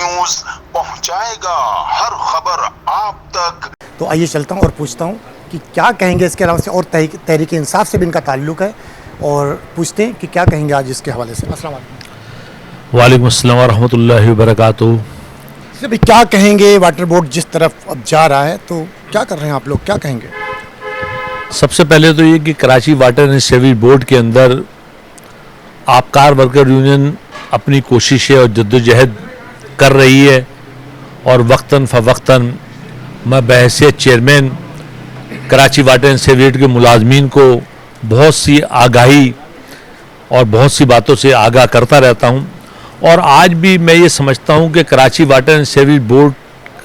News पहुंचाएगा हर खबर आप तक। तो आइए चलता हूँ और पूछता हूँ कि क्या कहेंगे इसके अलावा से, और तहरीक इंसाफ से भी इनका ताल्लुक है, और पूछते हैं कि क्या कहेंगे आज इसके हवाले से। अस्सलाम वालेकुम। वालेकुम अस्सलाम व रहमतुल्लाहि व बरकातुहू। अभी क्या कहेंगे, वाटर बोर्ड जिस तरफ अब जा रहा है तो क्या कर रहे हैं आप लोग, क्या कहेंगे? सबसे पहले तो ये कि Karachi water and sewerage board के अंदर आपकार वर्कर यूनियन अपनी कोशिशें और जद्दोजहद कर रही है, और वक्तन फ़वक्तन मैं बहैसियत chairman Karachi water and sewerage के मुलाजमीन को बहुत सी आगाही और बहुत सी बातों से आगाह करता रहता हूँ। और आज भी मैं ये समझता हूँ कि Karachi water and sewerage board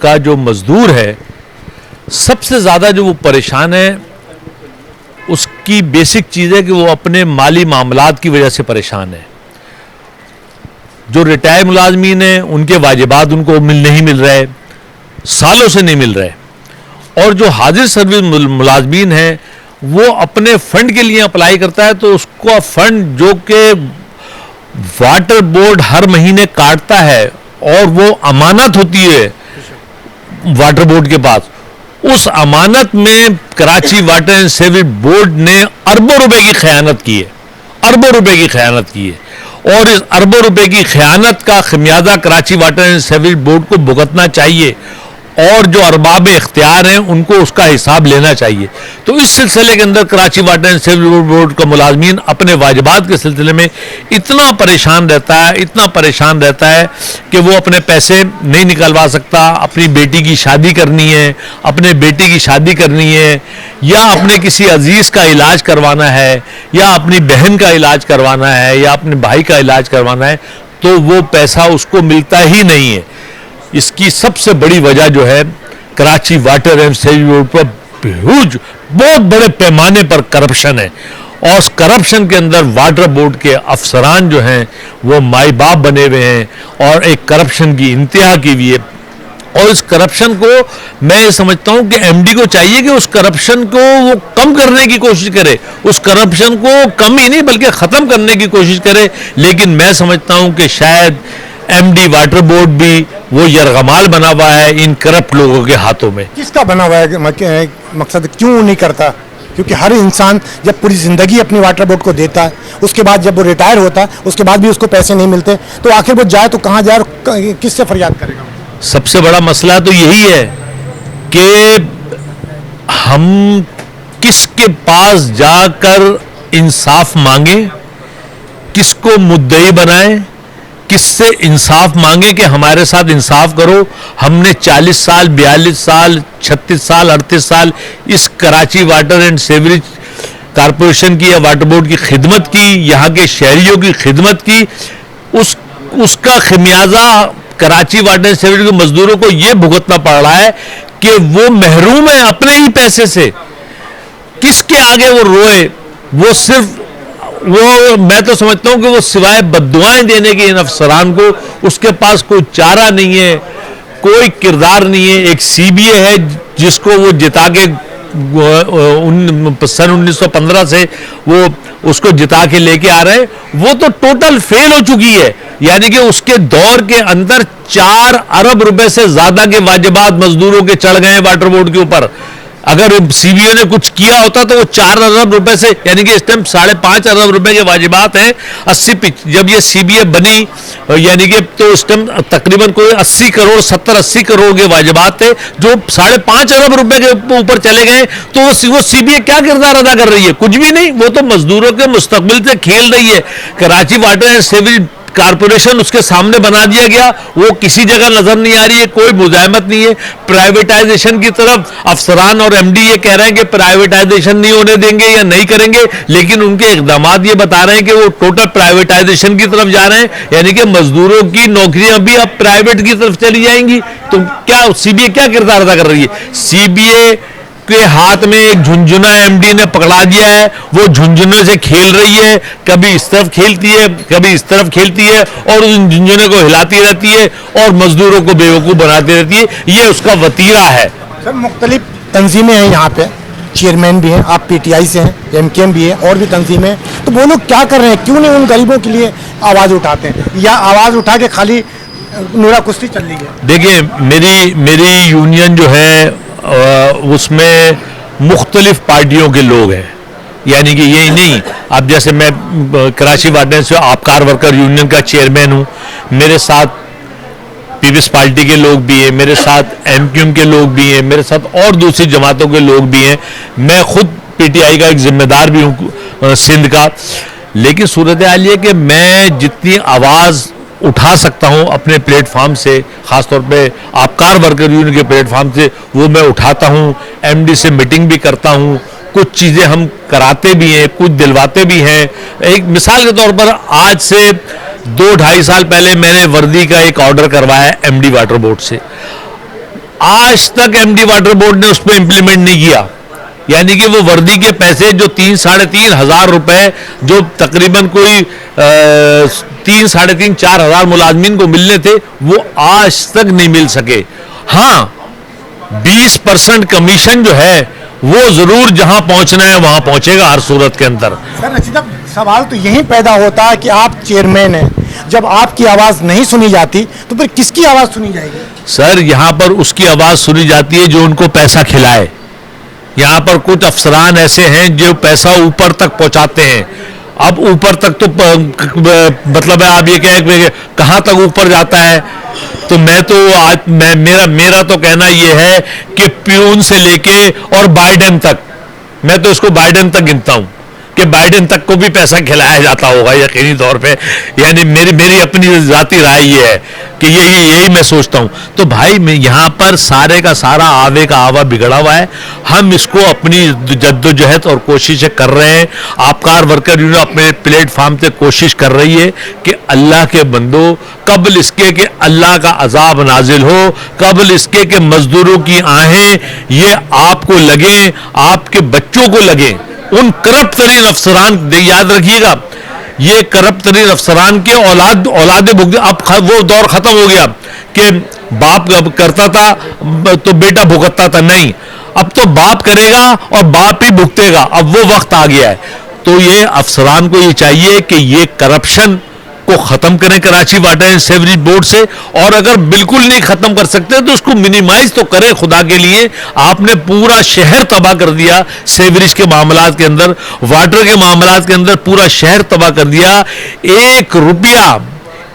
का जो मज़दूर है, सबसे ज़्यादा जो वो परेशान है, उसकी बेसिक चीज़ है कि वो अपने माली मामलात की वजह से परेशान है। जो रिटायर मुलाजमीन हैं उनके वाजिबात उनको नहीं मिल रहे, सालों से नहीं मिल रहे, और जो हाजिर सर्विस मुलाजमीन हैं वो अपने फ़ंड के लिए अप्लाई करता है तो उसको फ़ंड जो कि वाटर बोर्ड हर महीने काटता है और वो अमानत होती है वाटर बोर्ड के पास, उस अमानत में Karachi water and sewerage board ने अरबों रुपए की खयानत की है, अरबों रुपए की खयानत की है, और इस अरबों रुपए की खयानत का खमियाजा Karachi water and sewerage board को भुगतना चाहिए, और जो अरबाब इख्तियार हैं उनको उसका हिसाब लेना चाहिए। तो इस सिलसिले के अंदर Karachi water and sewerage board का मुलाजमीन अपने वाजिबात के सिलसिले में इतना परेशान रहता है, इतना परेशान रहता है कि वो अपने पैसे नहीं निकलवा सकता। अपनी बेटी की शादी करनी है, अपने बेटे की शादी करनी है, या अपने किसी अजीज़ का इलाज करवाना है, या अपनी बहन का इलाज करवाना है, या अपने भाई का इलाज करवाना है, तो वो पैसा उसको मिलता ही नहीं है। इसकी सबसे बड़ी वजह जो है, Karachi water and sewerage board पर ह्यूज बहुत बड़े पैमाने पर करप्शन है, और उस करप्शन के अंदर वाटर बोर्ड के अफसरान जो हैं वो माई बाप बने हुए हैं, और एक करप्शन की इंतहा की हुई है। और इस करप्शन को मैं ये समझता हूँ कि एमडी को चाहिए कि उस करप्शन को वो कम करने की कोशिश करे, उस करप्शन को कम ही नहीं बल्कि ख़त्म करने की कोशिश करे। लेकिन मैं समझता हूँ कि शायद एमडी वाटर बोर्ड भी वो यरगमाल बना हुआ है इन करप्ट लोगों के हाथों में। किसका बना हुआ है मकसद, क्यों नहीं करता? क्योंकि हर इंसान जब पूरी ज़िंदगी अपनी वाटर बोर्ड को देता है, उसके बाद जब वो रिटायर होता है उसके बाद भी उसको पैसे नहीं मिलते, तो आखिर वो जाए तो कहाँ जाए और किससे फरियाद करेगा? सबसे बड़ा मसला तो यही है कि हम किसके पास जाकर इंसाफ मांगे, किसको मुद्दई बनाएं, किससे इंसाफ मांगे कि हमारे साथ इंसाफ करो। हमने 40 साल, 42 साल, 36 साल, 38 साल इस Karachi water and sewerage corporation की या वाटर बोर्ड की खिदमत की, यहाँ के शहरियों की खिदमत की, उसका खमियाजा कराची वाटर एंड सीवरेज के मजदूरों को ये भुगतना पड़ रहा है कि वो महरूम है अपने ही पैसे से। किसके आगे वो रोए? वो सिर्फ वो, मैं तो समझता हूं कि वो सिवाय बद्दुआएं देने के इन अफसरान को उसके पास कोई चारा नहीं है, कोई किरदार नहीं है। एक सीबीए है जिसको वो जिता के सन 1915 से वो उसको जिता के लेके आ रहे हैं, वो तो टोटल फेल हो चुकी है। यानी कि उसके दौर के अंदर 4 अरब रुपए से ज्यादा के वाजिबात मजदूरों के चढ़ गए वाटर बोर्ड के ऊपर। अगर सीबीओ ने कुछ किया होता तो वो 4 अरब रुपए से, यानी कि इस टाइम 5.5 अरब रुपए के वाजिबात हैं। जब ये सीबीए बनी यानी कि तो उस टाइम तकरीबन कोई 80 करोड़ 70-80 करोड़ के वाजिबात थे, जो 5.5 अरब रुपए के ऊपर चले गए। तो वो सीबीए क्या किरदार अदा कर रही है? कुछ भी नहीं। वो तो मजदूरों के मुस्तकबिल से खेल रही है। Karachi water and sewerage corporation उसके सामने बना दिया गया, वो किसी जगह नजर नहीं आ रही है, कोई मुजाहमत नहीं है। प्राइवेटाइजेशन की तरफ अफसरान और एमडी ये कह रहे हैं कि प्राइवेटाइजेशन नहीं होने देंगे या नहीं करेंगे, लेकिन उनके इकदामात ये बता रहे हैं कि वो टोटल प्राइवेटाइजेशन की तरफ जा रहे हैं, यानी कि मजदूरों की नौकरियां भी अब प्राइवेट की तरफ चली जाएंगी। तो क्या सीबीए क्या किरदार अदा कर रही है? सीबीए के हाथ में एक झुंझुना एमडी ने पकड़ा दिया है, वो झुंझुने से खेल रही है, कभी इस तरफ खेलती है कभी इस तरफ खेलती है, और उन झुंझुने को हिलाती रहती है और मजदूरों को बेवकूफ बनाती रहती है। ये उसका वतीरा है। सर, मुख्तलिफ तंजीमें हैं यहाँ पे, चेयरमैन भी हैं, आप पीटीआई से हैं, एमकेएम भी है, और भी तंजीमें, तो वो लोग क्या कर रहे हैं? क्यों नहीं उन गरीबों के लिए आवाज़ उठाते हैं, या आवाज़ उठा के खाली नूरा कुश्ती चल रही है। देखिए, मेरी यूनियन जो है उसमें मुख्तलिफ पार्टियों के लोग हैं, यानी कि यही नहीं, अब जैसे मैं कराची वार्डन से आपकार वर्कर यूनियन का चेयरमैन हूँ, मेरे साथ पीपल्स पार्टी के लोग भी हैं, मेरे साथ एमक्यूएम के लोग भी हैं, मेरे साथ और दूसरी जमातों के लोग भी हैं, मैं खुद पीटीआई का एक जिम्मेदार भी हूँ सिंध का। लेकिन सूरत हाल ये कि मैं जितनी आवाज़ उठा सकता हूं अपने प्लेटफॉर्म से, खासतौर पे आपकार वर्कर यूनियन के प्लेटफॉर्म से, वो मैं उठाता हूं। एमडी से मीटिंग भी करता हूं, कुछ चीज़ें हम कराते भी हैं, कुछ दिलवाते भी हैं। एक मिसाल के तौर पर आज से 2-2.5 साल पहले मैंने वर्दी का एक ऑर्डर करवाया एमडी वाटर बोर्ड से। आज तक एमडी वाटर बोर्ड ने उस पर इंप्लीमेंट नहीं किया, यानी कि वो वर्दी के पैसे जो 3-3.5 हज़ार रुपए जो तकरीबन कोई 3-3.5-4 हज़ार मुलाजमीन को मिलने थे, वो आज तक नहीं मिल सके। हाँ, 20% कमीशन जो है वो जरूर जहां पहुंचना है वहां पहुंचेगा हर सूरत के अंदर। सर रशीद साहब, सवाल तो यही पैदा होता है कि आप चेयरमैन हैं, जब आपकी आवाज़ नहीं सुनी जाती तो फिर किसकी आवाज़ सुनी जाएगी? सर, यहां पर उसकी आवाज़ सुनी जाती है जो उनको पैसा खिलाए। यहाँ पर कुछ अफसरान ऐसे हैं जो पैसा ऊपर तक पहुंचाते हैं। अब ऊपर तक तो मतलब है, आप ये कहें कहाँ तक ऊपर जाता है, तो मेरा तो कहना ये है कि प्यून से लेके और बाइडेन तक, मैं तो इसको बाइडेन तक गिनता हूँ कि बाइडेन तक को भी पैसा खिलाया जाता होगा यकीनी तौर पे। यानी मेरी अपनी जाती राय ये है कि यही मैं सोचता हूं। तो भाई, मैं यहाँ पर सारे का सारा आवे का आवा बिगड़ा हुआ है। हम इसको अपनी जद्दोजहद और कोशिशें कर रहे हैं। आपकार वर्कर यूनियन अपने प्लेटफॉर्म से कोशिश कर रही है कि अल्लाह के बंदो, कबल इसके कि अल्लाह का अजाब नाजिल हो, कबल इसके कि मजदूरों की आहें ये आपको लगे, आपके बच्चों को लगे। उन करप्ट तरीन अफसरान, याद रखिएगा, ये करप्ट तरीन अफसरान के औलादे भुगते। अब वो दौर खत्म हो गया कि बाप करता था तो बेटा भुगतता था, नहीं, अब तो बाप करेगा और बाप ही भुगतेगा। अब वो वक्त आ गया है। तो ये अफसरान को ये चाहिए कि ये करप्शन को खत्म करें Karachi water and sewerage board से, और अगर बिल्कुल नहीं खत्म कर सकते तो उसको मिनिमाइज तो करें। खुदा के लिए, आपने पूरा शहर तबाह कर दिया सीवरेज के मामलात के अंदर, वाटर के मामलात के अंदर पूरा शहर तबाह कर दिया। 1 रुपया,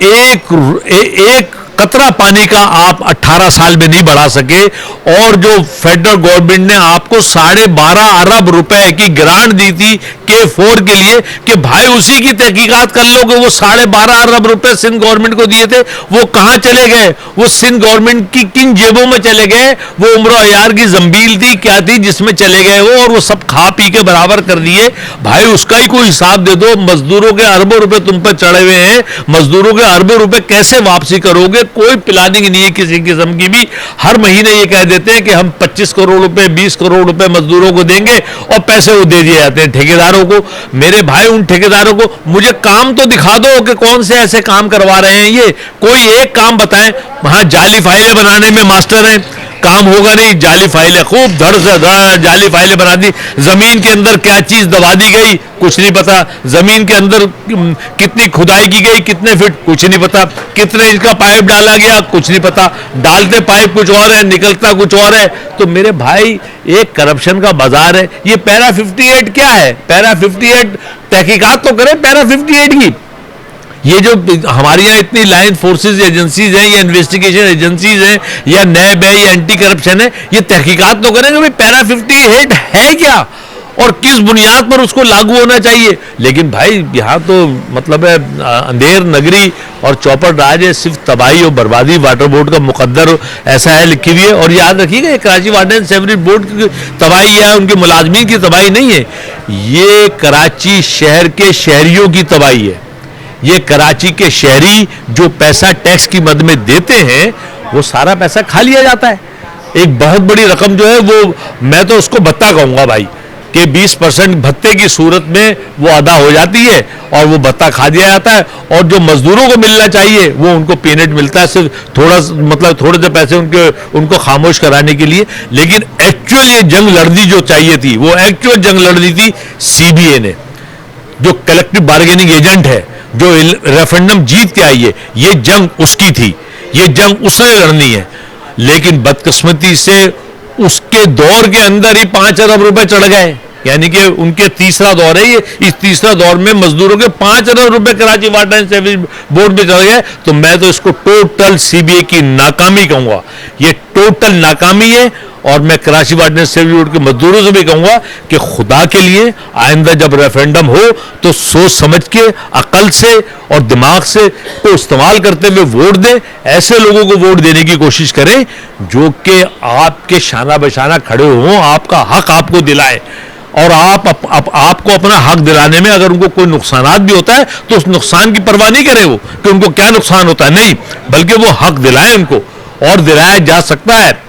एक कतरा पानी का आप 18 साल में नहीं बढ़ा सके, और जो फेडरल गवर्नमेंट ने आपको 12.5 अरब रुपए की ग्रांट दी थी K4 के लिए कि भाई उसी की तहकीकात कर लो कि वो 12.5 अरब रुपए सिंध गवर्नमेंट को दिए थे वो कहां चले गए, वो सिंध गवर्नमेंट की किन जेबों में चले गए, वो उम्र अयार की जंबील थी क्या थी जिसमें चले गए वो, और वो सब खा पी के बराबर कर दिए। भाई उसका ही कोई हिसाब दे दो। मजदूरों के अरबों रुपए तुम पर चढ़े हुए हैं, मजदूरों के अरबों रुपए कैसे वापसी करोगे? कोई प्लानिंग नहीं है किसी किस्म की भी। हर महीने ये कह देते हैं कि हम 25 करोड़ रुपए 20 करोड़ रुपए मजदूरों को देंगे और पैसे वो दे दिए जाते हैं ठेकेदारों को। मेरे भाई, उन ठेकेदारों को मुझे काम तो दिखा दो कि कौन से ऐसे काम करवा रहे हैं ये, कोई एक काम बताएं। वहां जाली फाइलें बनाने में मास्टर हैं, काम होगा नहीं। जाली फाइलें खूब धड़ से धड़ जाली फाइलें बना दी। जमीन के अंदर क्या चीज दबा दी गई कुछ नहीं पता, जमीन के अंदर कितनी खुदाई की गई, कितने फीट कुछ नहीं पता, कितने इंच का पाइप डाला गया कुछ नहीं पता, डालते पाइप कुछ और है निकलता कुछ और है। तो मेरे भाई, एक करप्शन का बाजार है। ये पैरा 58 क्या है? पैरा 58 तहकीकात तो करें पैरा 58 की। ये जो हमारे यहाँ इतनी लाइन फोर्सेस एजेंसीज हैं या इन्वेस्टिगेशन एजेंसीज हैं या नैब है या एंटी करप्शन है, ये तहकीकात तो करेंगे भाई पैरा 58 है क्या और किस बुनियाद पर उसको लागू होना चाहिए। लेकिन भाई यहाँ तो मतलब है अंधेर नगरी और चौपट राज है, सिर्फ तबाही और बर्बादी। वाटर बोर्ड का मुकद्दर ऐसा है लिखी हुई है। और याद रखिएगा, Karachi water and sewerage board की तबाही है, उनके मुलाजमीन की तबाही नहीं है, ये कराची शहर के शहरियों की तबाही है। ये कराची के शहरी जो पैसा टैक्स की मद में देते हैं वो सारा पैसा खा लिया जाता है। एक बहुत बड़ी रकम जो है वो, मैं तो उसको भत्ता कहूँगा भाई, कि 20% भत्ते की सूरत में वो अदा हो जाती है और वो भत्ता खा दिया जाता है। और जो मजदूरों को मिलना चाहिए वो उनको पेमेंट मिलता है, सिर्फ थोड़े से पैसे उनको खामोश कराने के लिए। लेकिन एक्चुअल ये जंग लड़नी जो चाहिए थी, वो एक्चुअल जंग लड़नी थी CBA ने, जो कलेक्टिव बार्गेनिंग एजेंट है, जो रेफरेंडम जीत के आई है, ये जंग उसकी थी। ये जंग उसने लड़नी है, लेकिन बदकिस्मती से उसके दौर के अंदर ही 5 अरब रुपए चढ़ गए, यानी कि उनके तीसरा दौर है ये, इस तीसरा दौर में मजदूरों के 5 अरब रुपए Karachi water and sewerage board में चढ़ गए। तो मैं तो इसको टोटल सीबीए की नाकामी कहूंगा, ये टोटल नाकामी है। और मैं Karachi water and sewerage board के मजदूरों से भी कहूंगा कि खुदा के लिए आइंदा जब रेफरेंडम हो तो सोच समझ के, अकल से और दिमाग से को इस्तेमाल करते हुए वोट दें। ऐसे लोगों को वोट देने की कोशिश करें जो कि आपके शाना बशाना खड़े हों, आपका हक आपको दिलाए, और आपको अपना हक दिलाने में अगर उनको कोई नुकसानात भी होता है तो उस नुकसान की परवाह नहीं करें वो कि उनको क्या नुकसान होता है, नहीं, बल्कि वो हक दिलाए उनको, और दिलाया जा सकता है।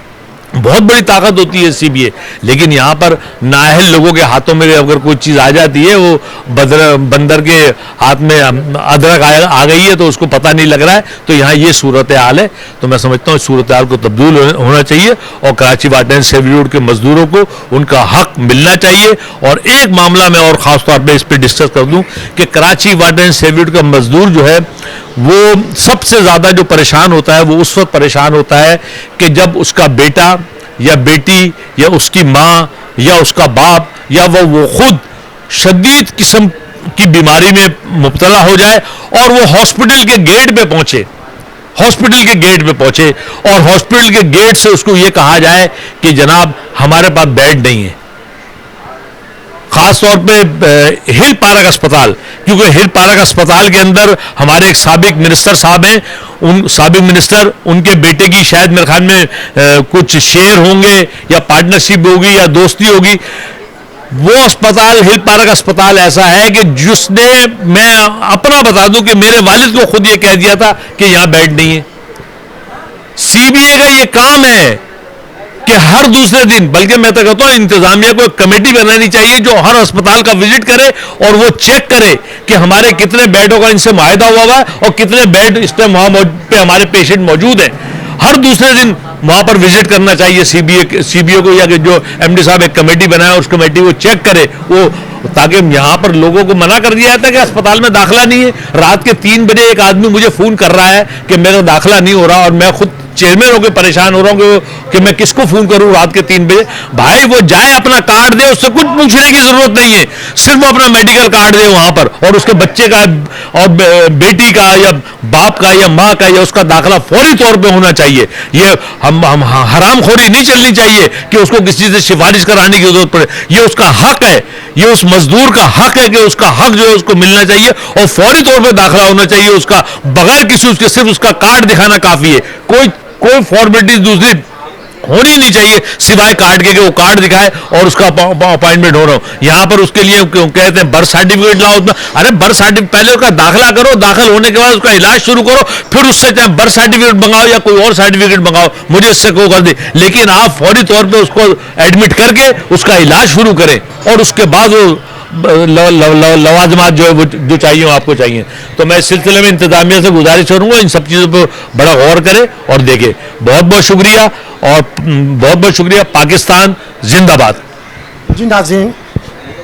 बहुत बड़ी ताकत होती है सीबीए, लेकिन यहाँ पर नाअहल लोगों के हाथों में अगर कोई चीज़ आ जाती है, वो बंदर के हाथ में अदरक आ गई है तो उसको पता नहीं लग रहा है, तो यहाँ ये सूरत हाल है। तो मैं समझता हूँ इस सूरत हाल को तब्दील होना चाहिए और Karachi water and sewerage board के मजदूरों को उनका हक मिलना चाहिए। और एक मामला मैं और ख़ास तौर पर इस पर डिस्कस कर दूँ कि Karachi water and sewerage board का मजदूर जो है वो सबसे ज़्यादा जो परेशान होता है वो उस वक्त परेशान होता है कि जब उसका बेटा या बेटी या उसकी माँ या उसका बाप या वो खुद शदीद किस्म की बीमारी में मुब्तला हो जाए और वो हॉस्पिटल के गेट पे पहुंचे, हॉस्पिटल के गेट पे पहुंचे और हॉस्पिटल के गेट से उसको ये कहा जाए कि जनाब हमारे पास बेड नहीं है। खास तौर पे हिल पार्क अस्पताल, क्योंकि हिल पार्क अस्पताल के अंदर हमारे एक साबिक मिनिस्टर साहब हैं, उन साबिक मिनिस्टर उनके बेटे की शायद मेरे ख्याल में कुछ शेयर होंगे या पार्टनरशिप होगी या दोस्ती होगी। वो अस्पताल हिल पार्क अस्पताल ऐसा है कि जिसने, मैं अपना बता दूं कि मेरे वालिद को खुद ये कह दिया था कि यहां बेड नहीं है। सीबीए का ये काम है कि हर दूसरे दिन, बल्कि मैं तो कहता हूं इंतजामिया को एक कमेटी बनानी चाहिए जो हर अस्पताल का विजिट करे और वो चेक करे कि हमारे कितने बेडों का इनसे मुआहदा हुआ हुआ है और कितने बेड इस टाइम वहां पे हमारे पेशेंट मौजूद हैं। हर दूसरे दिन वहां पर विजिट करना चाहिए सीबीए को, या कि जो एमडी साहब एक कमेटी बनाए उस कमेटी को चेक करे वो, ताकि यहाँ पर लोगों को मना कर दिया जाता है कि अस्पताल में दाखिला नहीं है। रात के 3 बजे एक आदमी मुझे फोन कर रहा है कि मेरा दाखिला नहीं हो रहा और मैं खुद चेयरमैन होकर परेशान हो रहा हूँ कि मैं किसको फोन करूं रात के 3 बजे। भाई वो जाए अपना कार्ड दे, उससे कुछ पूछने की जरूरत नहीं है, सिर्फ वो अपना मेडिकल कार्ड दे वहां पर और उसके बच्चे का और बेटी का या बाप का या माँ का या उसका दाखिला फौरी तौर पे होना चाहिए। ये हम हरामखोरी नहीं चलनी चाहिए कि उसको किसी से सिफारिश कराने की जरूरत पड़े। ये उसका हक है, ये उस मजदूर का हक है कि उसका हक जो है उसको मिलना चाहिए और फौरी तौर पर दाखिला होना चाहिए उसका, बगैर किसी उसके सिर्फ उसका कार्ड दिखाना काफी है। कोई फॉर्मेलिटीज दूसरी होनी नहीं चाहिए सिवाय कार्ड के कि वो कार्ड दिखाए और उसका अपॉइंटमेंट हो रहा हो। यहाँ पर उसके लिए कहते हैं बर्थ सर्टिफिकेट लाओ, अरे बर्थ सर्टिफिकेट पहले उसका दाखिला करो, दाखिल होने के बाद उसका इलाज शुरू करो, फिर उससे चाहे बर्थ सर्टिफिकेट मंगाओ या कोई और सर्टिफिकेट मंगाओ, मुझे इससे को कर दे, लेकिन आप फौरी तौर पर उसको एडमिट करके उसका इलाज शुरू करें और उसके बाद वो लवाजमात जो है वो जो चाहिए वो आपको चाहिए। तो मैं इस सिलसिले में इंतजामिया से गुजारिश करूंगा इन सब चीज़ों पर बड़ा गौर करे और देखे। बहुत बहुत शुक्रिया और बहुत बहुत शुक्रिया। पाकिस्तान जिंदाबाद। जी नाज़रीन,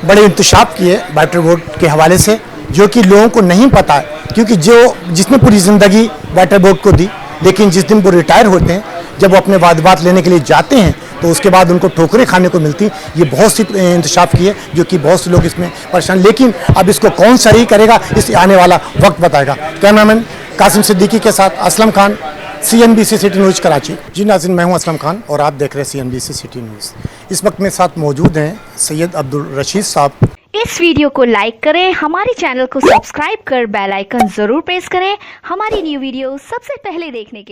बड़े इंतशाफ किए वाटर बोर्ड के हवाले से, जो कि लोगों को नहीं पता है, क्योंकि जिसने पूरी ज़िंदगी वाटर बोर्ड को दी, लेकिन जिस दिन वो रिटायर होते हैं, जब वो अपने वाजबात लेने के लिए जाते हैं तो उसके बाद उनको ठोकरें खाने को मिलती। ये बहुत सी इंतशाफ किए जो कि बहुत से लोग इसमें परेशान, लेकिन अब इसको कौन सही करेगा इस आने वाला वक्त बताएगा। कैमरामैन कासिम सिद्दीकी के साथ Aslam Khan, CNBC city news Karachi. जी नाज़रीन, मैं हूं असलम खान और आप देख रहे हैं CNBC सिटी न्यूज़। इस वक्त मेरे साथ मौजूद हैं सैयद अब्दुल रशीद साहब। इस वीडियो को लाइक करें, हमारे चैनल को सब्सक्राइब कर बेल आइकन जरूर प्रेस करें हमारी न्यू वीडियो सबसे पहले देखने के लिए।